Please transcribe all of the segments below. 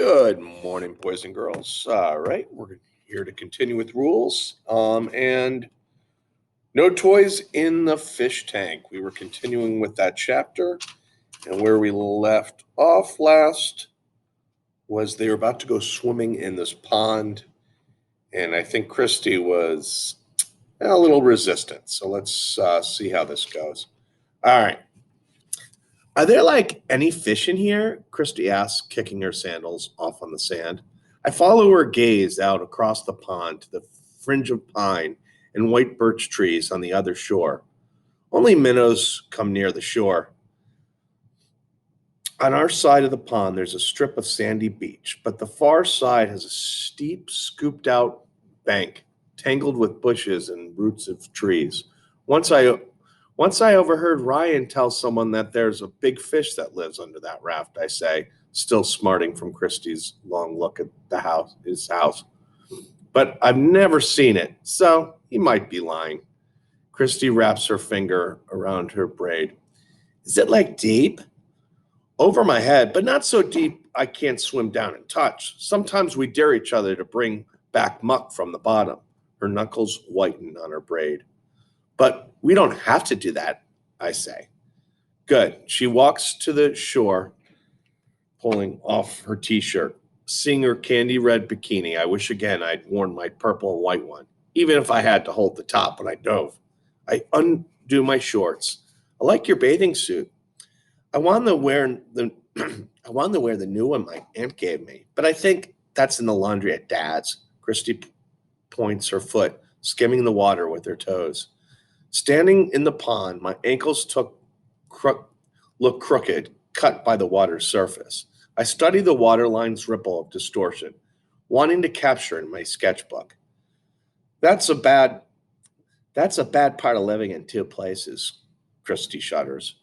Good morning, boys and girls. All right, we're here to continue with rules. And no toys in the fish tank. We were continuing with that chapter, and where we left off last was they were about to go swimming in this pond, and I think Christy was a little resistant. So let's see how this goes. All right. Are there like any fish in here? Christy asked, kicking her sandals off on the sand. I follow her gaze out across the pond to the fringe of pine and white birch trees on the other shore. Only minnows come near the shore. On our side of the pond, there's a strip of sandy beach, but the far side has a steep, scooped out bank tangled with bushes and roots of trees. Once I once I overheard Ryan tell someone that there's a big fish that lives under that raft, I say, still smarting from Christie's long look at his house. But I've never seen it, so he might be lying. Christie wraps her finger around her braid. Is it like deep? Over my head, but not so deep I can't swim down and touch. Sometimes we dare each other to bring back muck from the bottom. Her knuckles whiten on her braid. But we don't have to do that, I say. Good. She walks to the shore, pulling off her t-shirt. Seeing her candy red bikini, I wish again I'd worn my purple and white one, even if I had to hold the top when I dove. I undo my shorts. I like your bathing suit. I wanted to wear the I wanted to wear the new one my aunt gave me, but I think that's in the laundry at Dad's. Christy points her foot, skimming the water with her toes. Standing in the pond, my ankles look crooked, cut by the water's surface. I study the waterline's ripple of distortion, wanting to capture it in my sketchbook. That's a bad that's a bad part of living in two places, Christy shudders,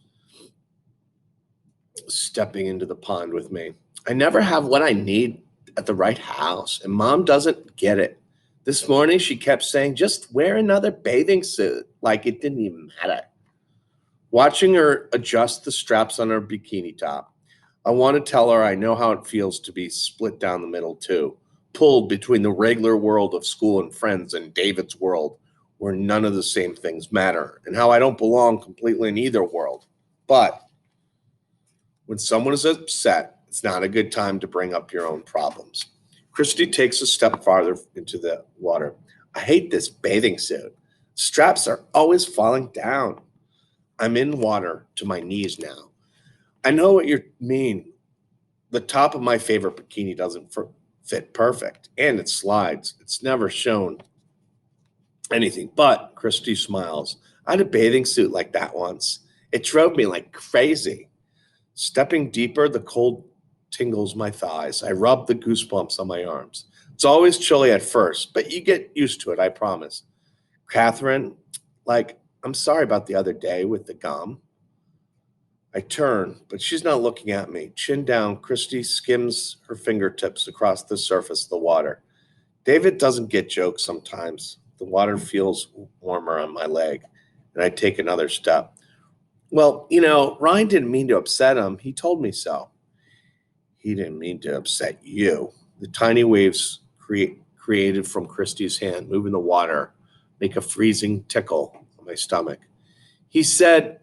stepping into the pond with me. I never have what I need at the right house, and Mom doesn't get it. This morning she kept saying, just wear another bathing suit, like it didn't even matter. Watching her adjust the straps on her bikini top, I want to tell her I know how it feels to be split down the middle, too, pulled between the regular world of school and friends and David's world, where none of the same things matter, and how I don't belong completely in either world. But when someone is upset, it's not a good time to bring up your own problems. Christy takes a step farther into the water. I hate this bathing suit. Straps are always falling down. I'm in water to my knees now. I know what you mean. The top of my favorite bikini doesn't fit perfect, and it slides. It's never shown anything but. Christy smiles. I had a bathing suit like that once. It drove me like crazy. Stepping deeper, the cold tingles my thighs. I rub the goosebumps on my arms. It's always chilly at first, but you get used to it, I promise. Catherine, I'm sorry about the other day with the gum. I turn, but she's not looking at me. Chin down, Christy skims her fingertips across the surface of the water. David doesn't get jokes sometimes. The water feels warmer on my leg, and I take another step. Well, Ryan didn't mean to upset him. He told me so. He didn't mean to upset you. The tiny waves created from Christie's hand, moving the water, make a freezing tickle on my stomach. He said,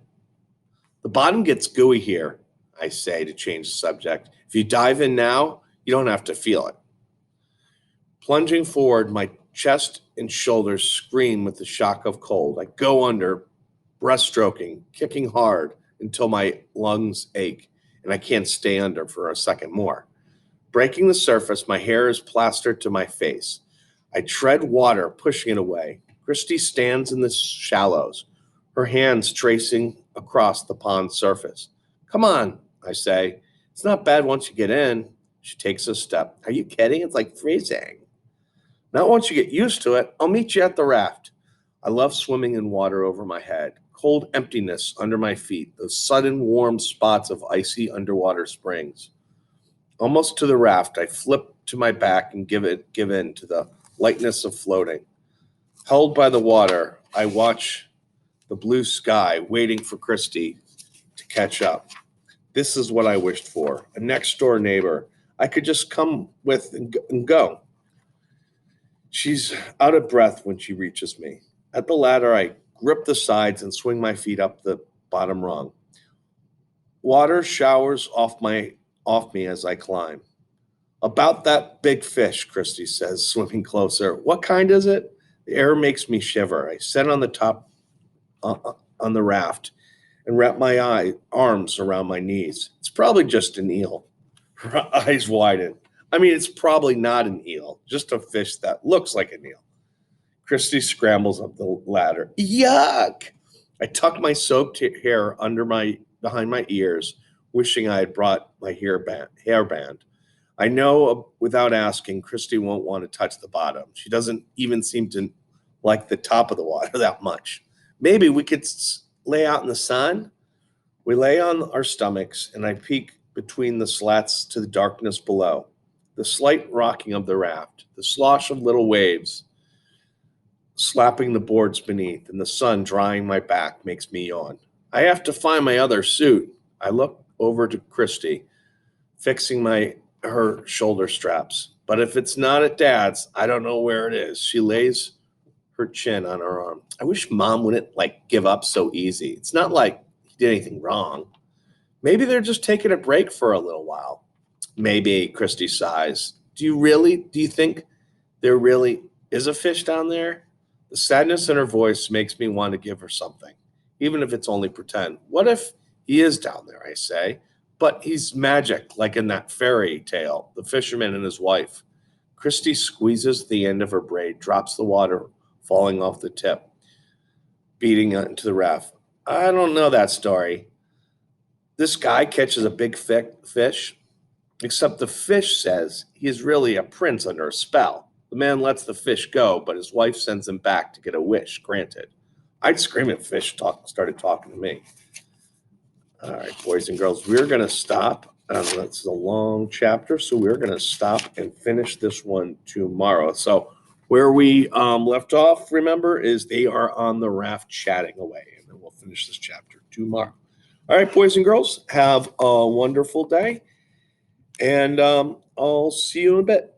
the bottom gets gooey here, I say to change the subject. If you dive in now, you don't have to feel it. Plunging forward, my chest and shoulders scream with the shock of cold. I go under, breaststroking, kicking hard until my lungs ache and I can't stay under for a second more. Breaking the surface, my hair is plastered to my face. I tread water, pushing it away. Christy stands in the shallows, her hands tracing across the pond surface. Come on, I say. It's not bad once you get in. She takes a step. Are you kidding? It's like freezing. Not once you get used to it. I'll meet you at the raft. I love swimming in water over my head, cold emptiness under my feet, those sudden warm spots of icy underwater springs. Almost to the raft, I flip to my back and give in to the lightness of floating. Held by the water, I watch the blue sky waiting for Christy to catch up. This is what I wished for, a next door neighbor I could just come with and go. She's out of breath when she reaches me. At the ladder, I grip the sides and swing my feet up the bottom rung. Water showers off me as I climb. About that big fish, Christy says, swimming closer. What kind is it? The air makes me shiver. I sit on the top on the raft and wrap my arms around my knees. It's probably just an eel. Her eyes widen. I mean, it's probably not an eel, just a fish that looks like an eel. Christy scrambles up the ladder. Yuck! I tuck my soaked hair behind my ears, wishing I had brought my hairband. I know without asking, Christy won't want to touch the bottom. She doesn't even seem to like the top of the water that much. Maybe we could lay out in the sun. We lay on our stomachs, and I peek between the slats to the darkness below. The slight rocking of the raft, the slosh of little waves slapping the boards beneath, and the sun drying my back makes me yawn. I have to find my other suit. I look over to Christy, fixing her shoulder straps. But if it's not at Dad's, I don't know where it is. She lays her chin on her arm. I wish Mom wouldn't give up so easy. It's not like he did anything wrong. Maybe they're just taking a break for a little while. Maybe, Christy sighs. Do you think there really is a fish down there? The sadness in her voice makes me want to give her something, even if it's only pretend. What if he is down there, I say? But he's magic, like in that fairy tale, The Fisherman and His Wife. Christy squeezes the end of her braid, drops the water falling off the tip, beating into the raft. I don't know that story. This guy catches a big fish, except the fish says he is really a prince under a spell. The man lets the fish go, but his wife sends him back to get a wish granted. I'd scream if fish started talking to me. All right, boys and girls, we're going to stop. That's a long chapter, so we're going to stop and finish this one tomorrow. So where we left off, remember, is they are on the raft chatting away, and then we'll finish this chapter tomorrow. All right, boys and girls, have a wonderful day, and I'll see you in a bit.